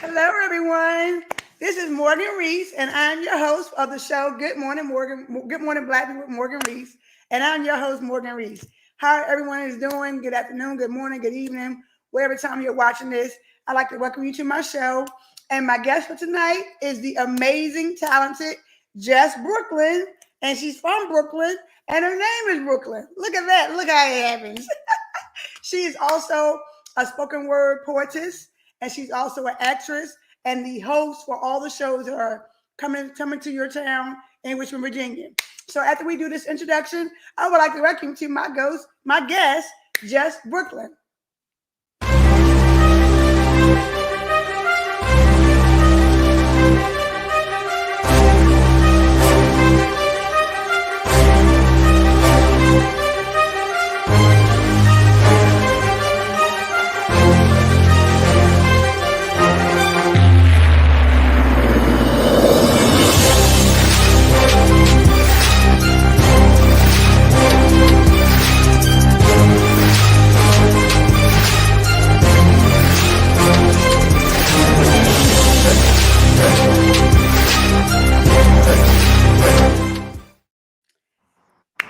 Hello, everyone. This is Morgan Rees, and I'm your host of the show Good Morning Morgan. Good Morning Black People with Morgan Rees, and I'm your host Morgan Rees. How everyone is doing? Good afternoon, good morning, good evening, whatever time you're watching this. I'd like to welcome you to my show, and my guest for tonight is the amazing, talented Jess Brooklyn, and she's from Brooklyn, and her name is Brooklyn. Look at that! Look how it happens. She is also a spoken word poetess, and she's also an actress and the host for all the shows that are coming to your town in Richmond, Virginia. So after we do this introduction, I would like to welcome you to my guest, Jess Brooklyn.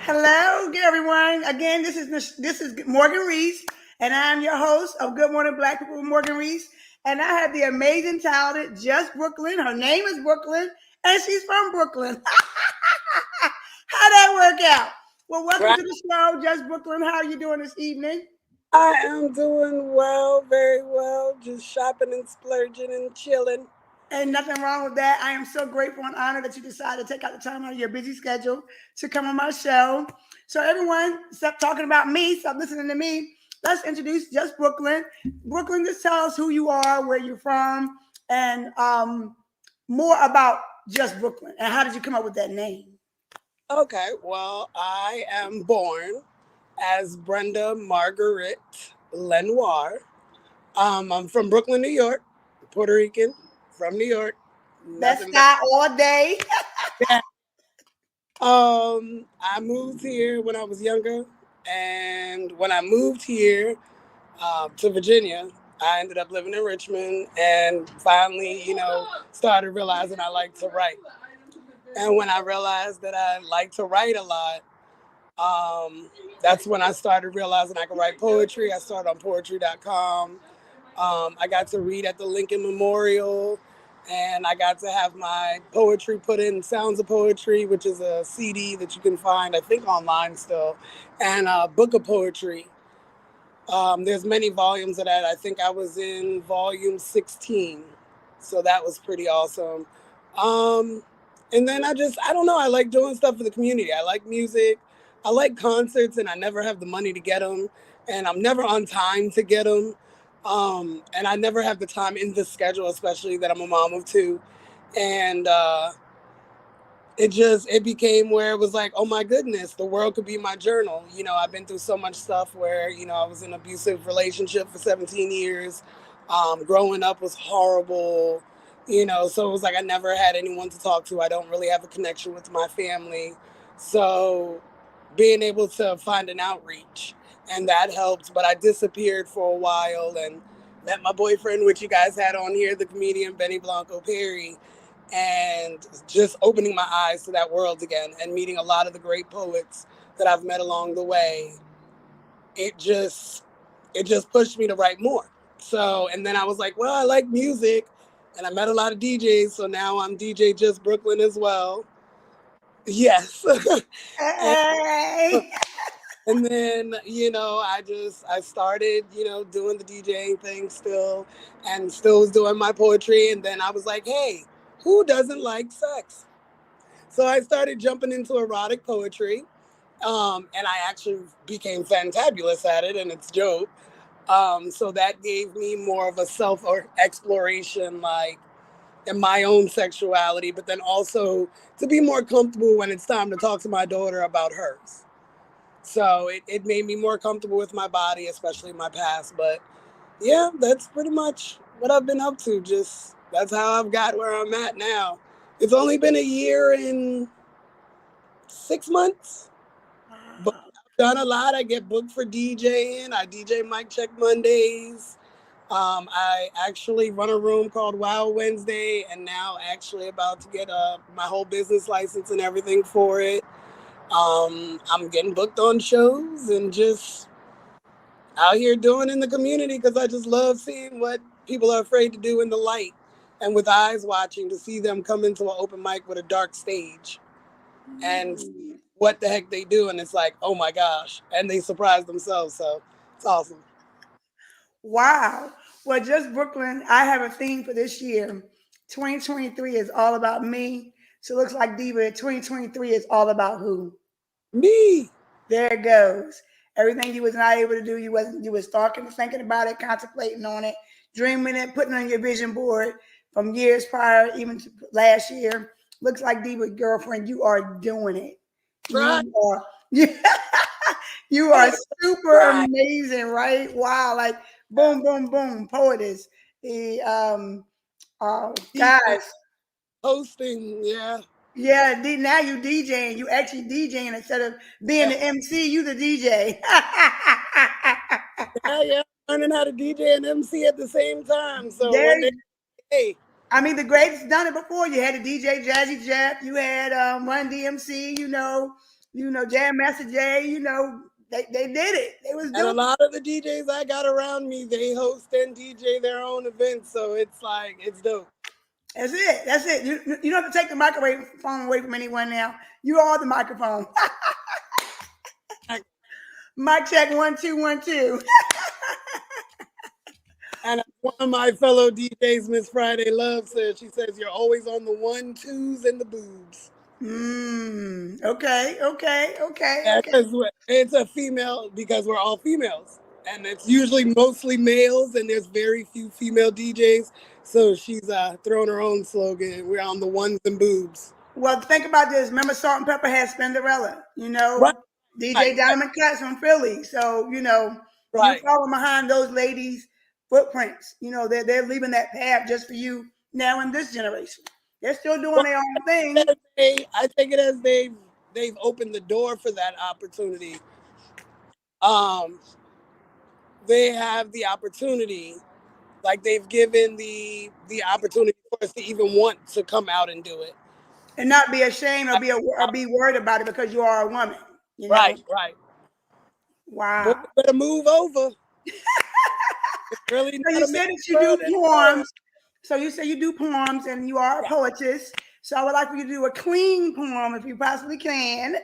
Hello, everyone. Again, this is Morgan Rees, and I'm your host of Good Morning Black People with Morgan Rees. And I have the amazing, talented Jess Brooklyn. Her name is Brooklyn, and she's from Brooklyn. How that work out? Well, welcome Right. to the show, Jess Brooklyn. How are you doing this evening? I am doing well, very well. Just shopping and splurging and chilling. And nothing wrong with that. I am so grateful and honored that you decided to take out the time out of your busy schedule to come on my show. So everyone, stop talking about me, stop listening to me. Let's introduce just Brooklyn. Brooklyn, just tell us who you are, where you're from, and more about just Brooklyn. And how did you come up with that name? Okay, well, I am born as Brenda Margaret Lenoir. I'm from Brooklyn, New York, Puerto Rican, from New York. Best Nothing but guy all day. that. I moved here when I was younger, and when I moved here to Virginia, I ended up living in Richmond, and finally, started realizing I like to write. And when I realized that I like to write a lot, that's when I started realizing I could write poetry. I started on poetry.com. I got to read at the Lincoln Memorial, and I got to have my poetry put in Sounds of Poetry, which is a CD that you can find, I think, online still, and a book of poetry. There's many volumes of that. I think I was in volume 16. So that was pretty awesome. Um, and then I don't know, I like doing stuff for the community. I like music. I like concerts, and I never have the money to get them. And I'm never on time to get them. And I never have the time in the schedule, especially that I'm a mom of two. And it became where it was like, oh my goodness, the world could be my journal. I've been through so much stuff where I was in an abusive relationship for 17 years. Growing up was horrible. So it was like I never had anyone to talk to. I don't really have a connection with my family. So being able to find an outreach, and that helped. But I disappeared for a while and met my boyfriend, which you guys had on here, the comedian Benny Blanco Perry, and just opening my eyes to that world again and meeting a lot of the great poets that I've met along the way. It just pushed me to write more. So, and then I was like, well, I like music, and I met a lot of DJs, so now I'm DJ Just Brooklyn as well. Yes. and, Hey. and then, I started, doing the DJing thing still, and still was doing my poetry. And then I was like, hey, who doesn't like sex? So I started jumping into erotic poetry, and I actually became fantabulous at it, and it's dope. So that gave me more of a self or exploration, like in my own sexuality, but then also to be more comfortable when it's time to talk to my daughter about hers. So it made me more comfortable with my body, especially my past. But yeah, that's pretty much what I've been up to. Just that's how I've got where I'm at now. It's only been a year and 6 months, but Wow. I've done a lot. I get booked for DJing. I DJ Mic Check Mondays. I actually run a room called Wild Wednesday, and now actually about to get my whole business license and everything for it. I'm getting booked on shows and just out here doing in the community because I just love seeing what people are afraid to do in the light and with eyes watching to see them come into an open mic with a dark stage and Mm. what the heck they do. And it's like, oh my gosh. And they surprise themselves. So it's awesome. Wow. Well, just Brooklyn, I have a theme for this year. 2023 is all about me. So it looks like Diva, 2023 is all about who? Me. There it goes. Everything you was not able to do, you was talking, thinking about it, contemplating on it, dreaming it, putting on your vision board from years prior, even to last year. Looks like Diva, girlfriend, you are doing it. Try. You are you are super Try. amazing, right? Wow, like boom, boom, boom, poetess. The DJ, guys, hosting. Yeah. yeah, now you DJing. You actually DJing instead of being Yeah. the MC. You the DJ. Yeah. Yeah. Learning how to DJ and MC at the same time. So one there, day, hey. I mean, the greats done it before. You had the DJ Jazzy Jeff. You had Run DMC. Jam Master Jay. They did it. They was And doing. a lot of the DJs I got around me, they host and DJ their own events. So it's like, it's dope. That's it. That's it. You don't have to take the microphone away from anyone now. You are the microphone. Mic check 1 2 1 2. And one of my fellow DJs, Miss Friday Love, says, she says, you're always on the 1 2s and the boobs. Okay. Okay. Okay. Yeah, Okay. it's a female because we're all females. And it's usually mostly males, and there's very few female DJs. So she's throwing her own slogan. We're on the ones and boobs. Well, think about this. Remember, Salt and Pepper had Spinderella. Right, DJ right, right, Diamond Cuts from Philly. So you right. follow behind those ladies' footprints. They're leaving that path just for you now in this generation. They're still doing Well, their own thing. I take it as they've opened the door for that opportunity. Um, they have the opportunity, like they've given the opportunity for us to even want to come out and do it. And not be ashamed or be worried about it because you are a woman. You know. Right, right. Boy, Wow. better move over. It's really So not you a said man's that you do world anymore. poems. So you say you do poems and you are a Yeah, poetess. So I would like for you to do a clean poem if you possibly can.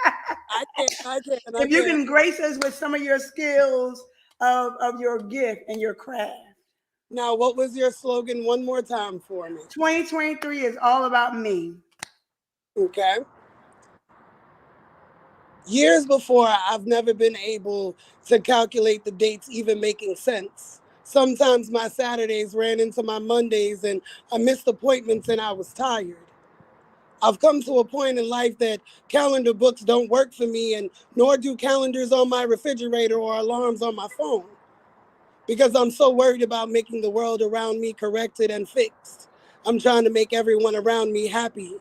I can, I can, I If you can. can grace us with some of your skills of your gift and your craft. Now, what was your slogan one more time for me? 2023 is all about me. Okay. Years before, I've never been able to calculate the dates even making sense. Sometimes my Saturdays ran into my Mondays and I missed appointments and I was tired. I've come to a point in life that calendar books don't work for me, and nor do calendars on my refrigerator or alarms on my phone, because I'm so worried about making the world around me corrected and fixed. I'm trying to make everyone around me happy.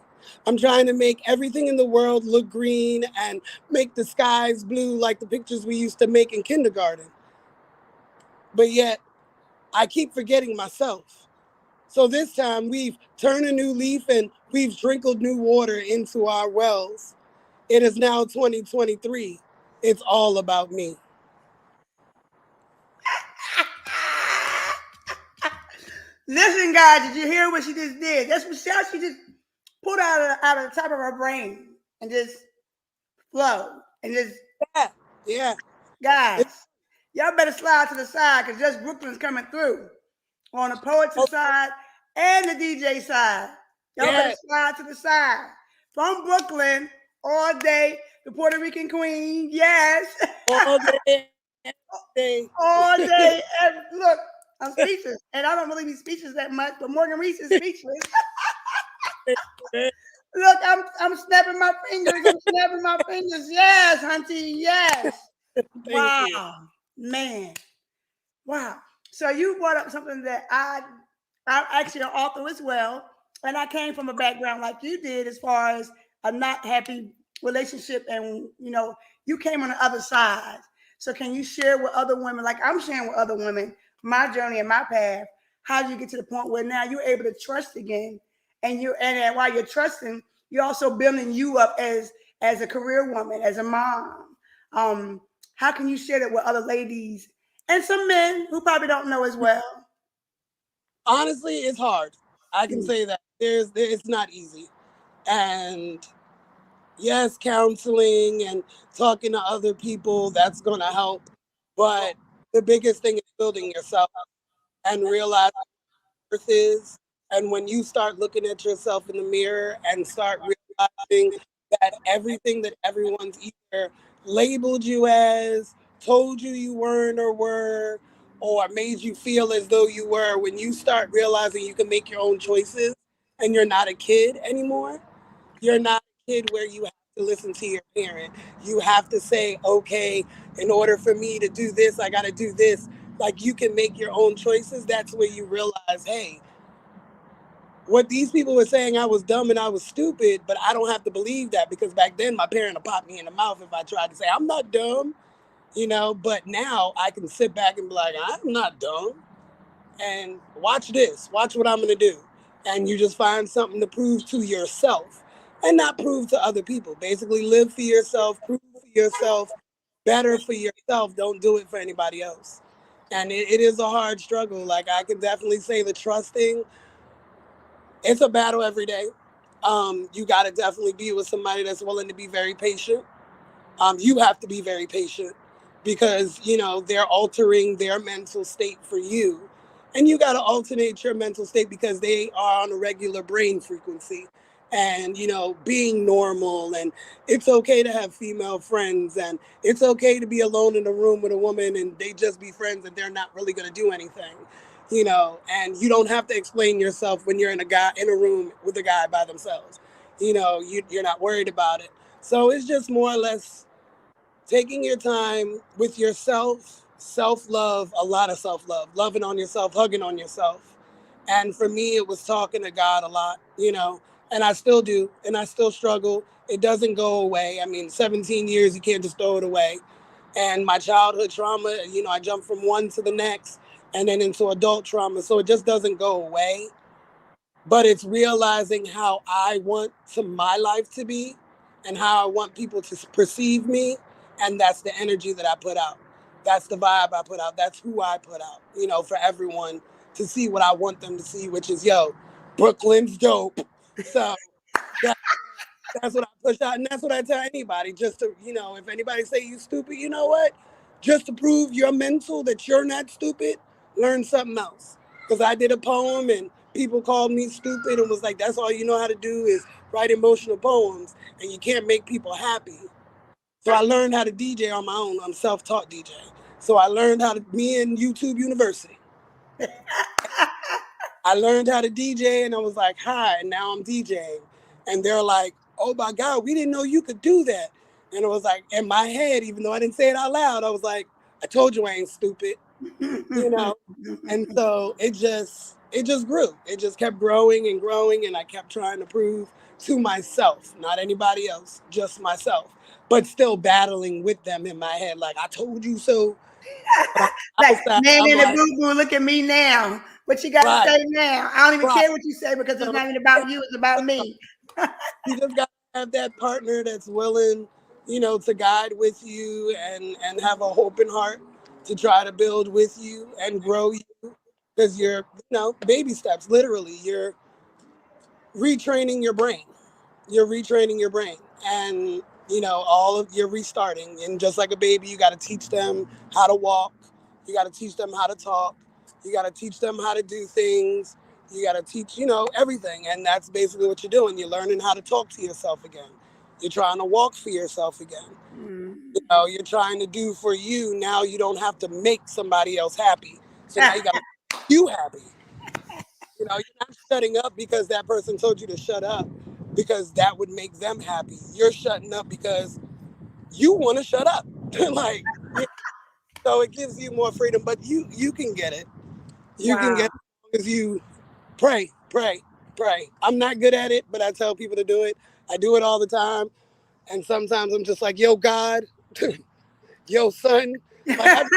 I'm trying to make everything in the world look green and make the skies blue like the pictures we used to make in kindergarten. But yet, I keep forgetting myself. So this time, we've turned a new leaf and we've sprinkled new water into our wells. It is now 2023. It's all about me. Listen, guys, did you hear what she just did? That's what she just put out of the top of her brain and just flow and just Yeah, yeah. guys. It's Y'all better slide to the side because just Brooklyn's coming through on the poetry side and the DJ side. Y'all better yeah, slide to the side. From Brooklyn all day, the Puerto Rican queen, yes. all day, every day. All day. Look, I'm speechless. And I don't really be speechless that much, but Morgan Reese is speechless. Look, I'm snapping my fingers. I'm snapping my fingers. Yes, Hunty, yes. Thank you. Wow. Man. Wow. So you brought up something that I'm actually an author as well. And I came from a background like you did as far as a not happy relationship. And, you came on the other side. So can you share with other women, like I'm sharing with other women, my journey and my path, how did you get to the point where now you're able to trust again, and then while you're trusting, you're also building you up as a career woman, as a mom. How can you share that with other ladies and some men who probably don't know as well? Honestly, it's hard. I can Mm. say that it's not easy. And yes, counseling and talking to other people, that's going to help. But the biggest thing is building yourself and realizing what worth is. And when you start looking at yourself in the mirror and start realizing that everything that everyone's either labeled you as, told you you weren't or were, or made you feel as though you were, when you start realizing you can make your own choices and you're not a kid anymore, you're not a kid where you have to listen to your parent. You have to say, okay, in order for me to do this, I got to do this. Like you can make your own choices. That's where you realize, hey, what these people were saying, I was dumb and I was stupid, but I don't have to believe that because back then my parent would pop me in the mouth if I tried to say, I'm not dumb, you know, but now I can sit back and be like, I'm not dumb. And watch this, watch what I'm going to do. And you just find something to prove to yourself and not prove to other people. Basically, live for yourself, prove for yourself, better for yourself. Don't do it for anybody else. And it is a hard struggle. Like I can definitely say the trusting, it's a battle every day. You got to definitely be with somebody that's willing to be very patient. You have to be very patient because you know they're altering their mental state for you, and you got to alternate your mental state because they are on a regular brain frequency, and you know being normal, and it's okay to have female friends, and it's okay to be alone in a room with a woman and they just be friends and they're not really going to do anything, you know, and you don't have to explain yourself when you're in a room with a guy by themselves, you know, you're not worried about it. So it's just more or less taking your time with yourself, self love, a lot of self love, loving on yourself, hugging on yourself. And for me, it was talking to God a lot, you know, and I still do, and I still struggle. It doesn't go away. I mean, 17 years, you can't just throw it away. And my childhood trauma, you know, I jumped from one to the next and then into adult trauma. So it just doesn't go away, but it's realizing how I want my life to be and how I want people to perceive me. And that's the energy that I put out. That's the vibe I put out. That's who I put out, you know, for everyone to see what I want them to see, which is, yo, Brooklyn's dope. So that, that's what I push out. And that's what I tell anybody, just to, you know, if anybody say you stupid, you know what? Just to prove you're mental, that you're not stupid, learn something else. Because I did a poem and people called me stupid and was like, that's all you know how to do is write emotional poems and you can't make people happy. So I learned how to DJ on my own. I'm self-taught DJ. So I learned how to, me and YouTube University. I learned how to DJ and I was like, hi, and now I'm DJing. And they're like, oh my God, we didn't know you could do that. And it was like, in my head, even though I didn't say it out loud, I was like, I told you I ain't stupid, you know? And so it just grew. It just kept growing and growing. And I kept trying to prove to myself, not anybody else, just myself, but still battling with them in my head. Like, I told you so. But on the Like, outside, man I'm in the like, boo boo, look at me now. What you got to right, say now? I don't even right. care what you say because it's So, not even about you, it's about me. you just got to have that partner that's willing, you know, to guide with you and have a open heart to try to build with you and grow you because you're, you know, baby steps. Literally, you're retraining your brain. You're retraining your brain, and you know, all of you're restarting. And just like a baby, you got to teach them how to walk. You got to teach them how to talk. You got to teach them how to do things. You got to teach, you know, everything. And that's basically what you're doing. You're learning how to talk to yourself again. You're trying to walk for yourself again. You Mm. know, you're trying to do for you. Now you don't have to make somebody else happy. So now you got to make you happy. You know, you're not shutting up because that person told you to shut up because that would make them happy. You're shutting up because you want to shut up. Like, you so it gives you more freedom, but you can get it. You can get Wow. it as long as you pray, pray, pray. I'm not good at it, but I tell people to do it. I do it all the time. And sometimes I'm just like, yo, God, yo, son. Like,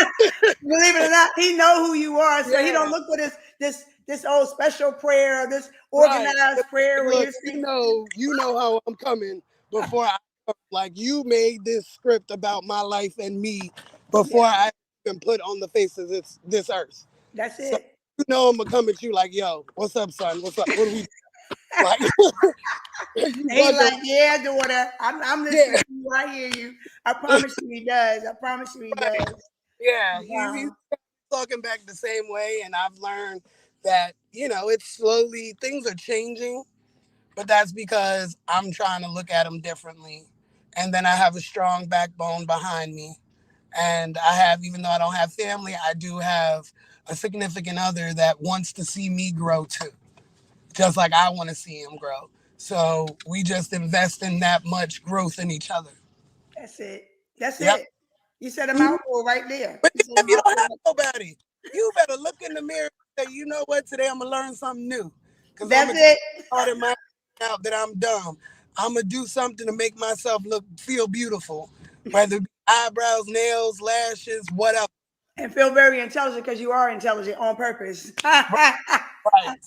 Believe it or not, he know who you are, so he don't yeah, look for this old special prayer or this right. organized prayer Like, where look, you see. you know how I'm coming before I come. Like, you made this script about my life and me before Yeah, I even put on the face of this earth. that's So it. you know I'm gonna come at you like, yo, what's up, son? What's up? What do we like? You And he wonder, like, yeah, daughter, I'm listening yeah, to you. I hear you. I promise you, he does. I promise you, he right, does. yeah. He's Wow, talking back the same way, and I've learned that it's slowly things are changing, but that's because I'm trying to look at them differently, and then I have a strong backbone behind me, and I have, even though I don't have family, I do have a significant other that wants to see me grow too, just like I want to see him grow. So we just invest in that much growth in each other. that's it. That's Yep. it. You said a Mhm. mouthful right there. But You said a if you don't mouthful. have nobody, you better look in the mirror and say, you know what, today I'm gonna learn something new. Cause I'm That's gonna it. start in my out that I'm dumb. I'm gonna do something to make myself feel beautiful. Whether it be eyebrows, nails, lashes, whatever. And feel very intelligent because you are intelligent on purpose. Right.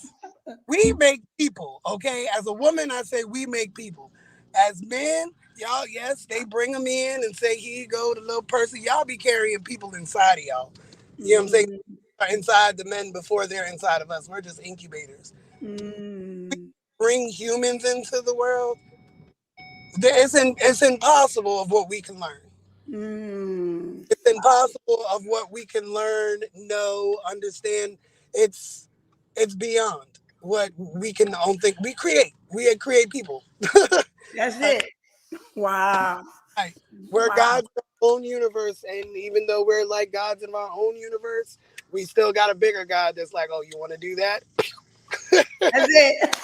We make people, okay? As a woman, I say we make people. As men, y'all, yes, they bring them in and say, here you go, the little person. Y'all be carrying people inside of y'all. You know what I'm saying? Mm, Inside the men before they're inside of us. We're just incubators. mm, Bring humans into the world. It's impossible of what we can learn. mm. It's impossible of what we can learn, know, understand. It's it's beyond what we can own think. We create. We create people. That's Like, it. Wow. right. We're Wow. gods in our own universe, and even though we're like gods in our own universe, we still got a bigger God that's like, oh, you want to do that? That's it.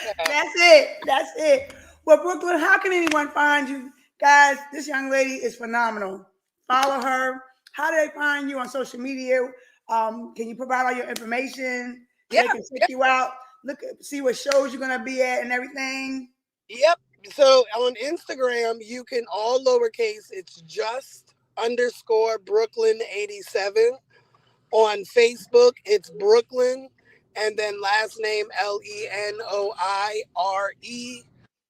Yeah. That's it. That's it. Well, Brooklyn, how can anyone find you? Guys, this young lady is phenomenal. Follow her. How do they find you on social media? Can you provide all your information so Yeah. they can check you out? Look, see what shows you're gonna be at and everything. Yep. So on Instagram, you can all lowercase. It's just underscore Brooklyn 87. On Facebook, it's Brooklyn, and then last name Lenoire.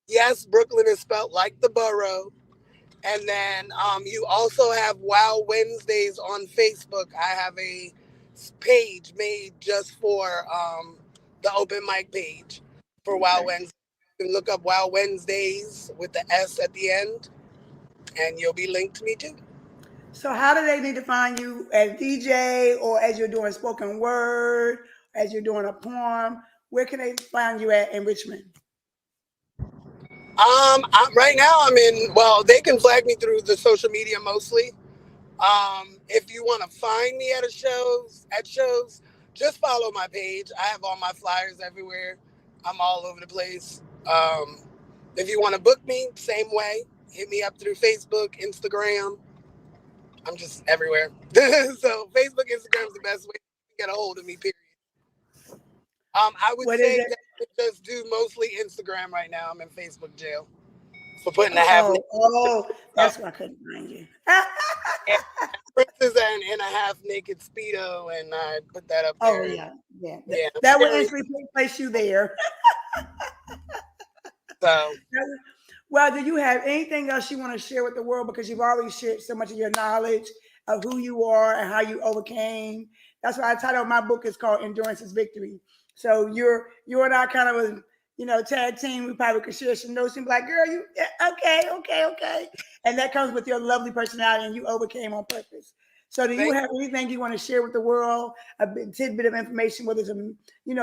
Yes, Brooklyn is spelled like the borough. And then you also have Wow Wednesdays on Facebook. I have a page made just for the open mic page for Wow Okay. Wednesdays. You can look up Wow Wednesdays with the S at the end, and you'll be linked to me too. So, how do they need to find you as DJ or as you're doing spoken word, as you're doing a poem? Where can they find you at in Richmond? Right now I'm in. Well, they can flag me through the social media mostly. If you want to find me at shows, just follow my page. I have all my flyers everywhere. I'm all over the place. If you want to book me, same way. Hit me up through Facebook, Instagram. I'm just everywhere. So Facebook, Instagram is the best way to get a hold of me. Period. I would What is say it? that I just do mostly Instagram right now. I'm in Facebook jail for putting a half Oh, naked oh, up. that's why I couldn't find you. And Princess and in a half naked speedo, and I put that up Oh there. And yeah, yeah. yeah, That would scary. instantly place you there. So Well, do you have anything else you want to share with the world? Because you've already shared so much of your knowledge of who you are and how you overcame. That's why I titled my book is called Endurance is Victory. So you and I kind of was, tag team. We probably could share some notes and be like, girl, you yeah, okay, okay, okay. And that comes with your lovely personality and you overcame on purpose. So do you thank have anything you want to share with the world? A tidbit of information, whether it's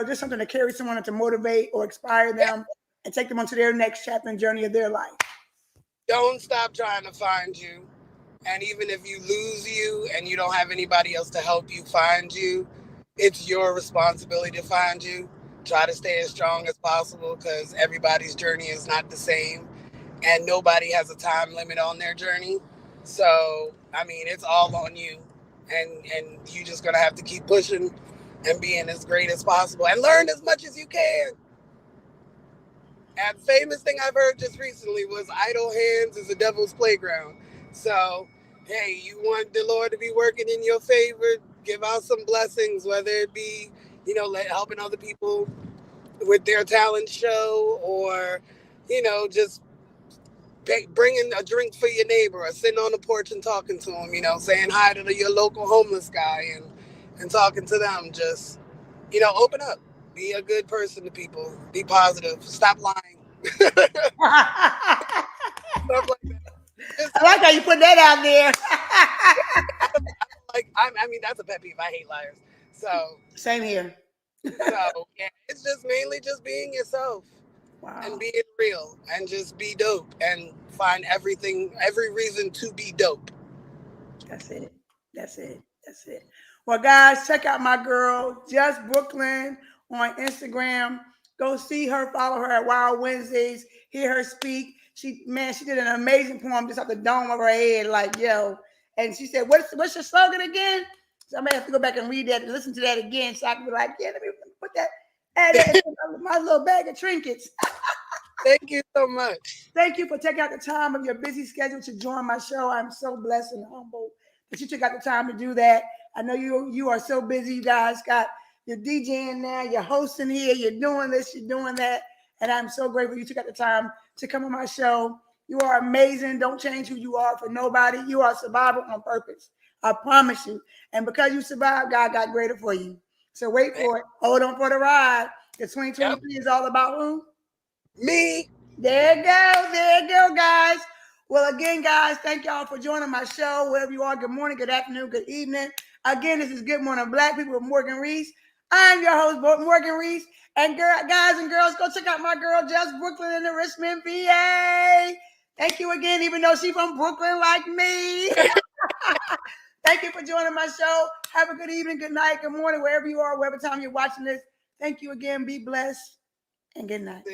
just something to carry someone to motivate or inspire yeah. them and take them onto their next chapter and journey of their life. Don't stop trying to find you. And even if you lose you and you don't have anybody else to help you find you, it's your responsibility to find you. Try to stay as strong as possible because everybody's journey is not the same, and nobody has a time limit on their journey. So I mean, it's all on you, and you just gonna have to keep pushing and being as great as possible and learn as much as you can. And famous thing I've heard just recently was idle hands is the devil's playground. So hey, you want the Lord to be working in your favor, give out some blessings, whether it be, helping other people with their talent show, or, just bringing a drink for your neighbor, or sitting on the porch and talking to them, saying hi to your local homeless guy, and talking to them. Just, open up. Be a good person to people. Be positive. Stop lying. I Stuff like that. Just, like how you put that out there. I mean, that's a pet peeve. I hate liars. So, Same here. yeah, it's just mainly just being yourself and Wow. being real and just be dope and find every reason to be dope. That's it. That's it. That's it. Well, guys, check out my girl, Just Brooklyn, on Instagram. Go see her, follow her at Wild Wednesdays, hear her speak. She did an amazing poem just off the dome of her head, like, yo. And she said, what's your slogan again? So I may have to go back and read that and listen to that again so I can be like, yeah, let me put that, add that into my little bag of trinkets. Thank you so much. Thank you for taking out the time of your busy schedule to join my show. I'm so blessed and humbled that you took out the time to do that. I know you are so busy. You guys got your DJing now, you're hosting here, you're doing this, you're doing that. And I'm so grateful you took out the time to come on my show. You are amazing. Don't change who you are for nobody. You are a survivor on purpose. I promise you. And because you survived, God got greater for you. So wait for it. Hold on for the ride. The 2023 is all about who? Me. There you go. There you go, guys. Well, again, guys, thank y'all for joining my show. Wherever you are, good morning, good afternoon, good evening. Again, this is Good Morning Black People with Morgan Rees. I'm your host, Morgan Rees. And guys and girls, go check out my girl, Just Brooklyn in the Richmond, VA. Thank you again, even though she's from Brooklyn like me. Thank you for joining my show. Have a good evening, good night, good morning, wherever you are, whatever time you're watching this. Thank you again. Be blessed and good night.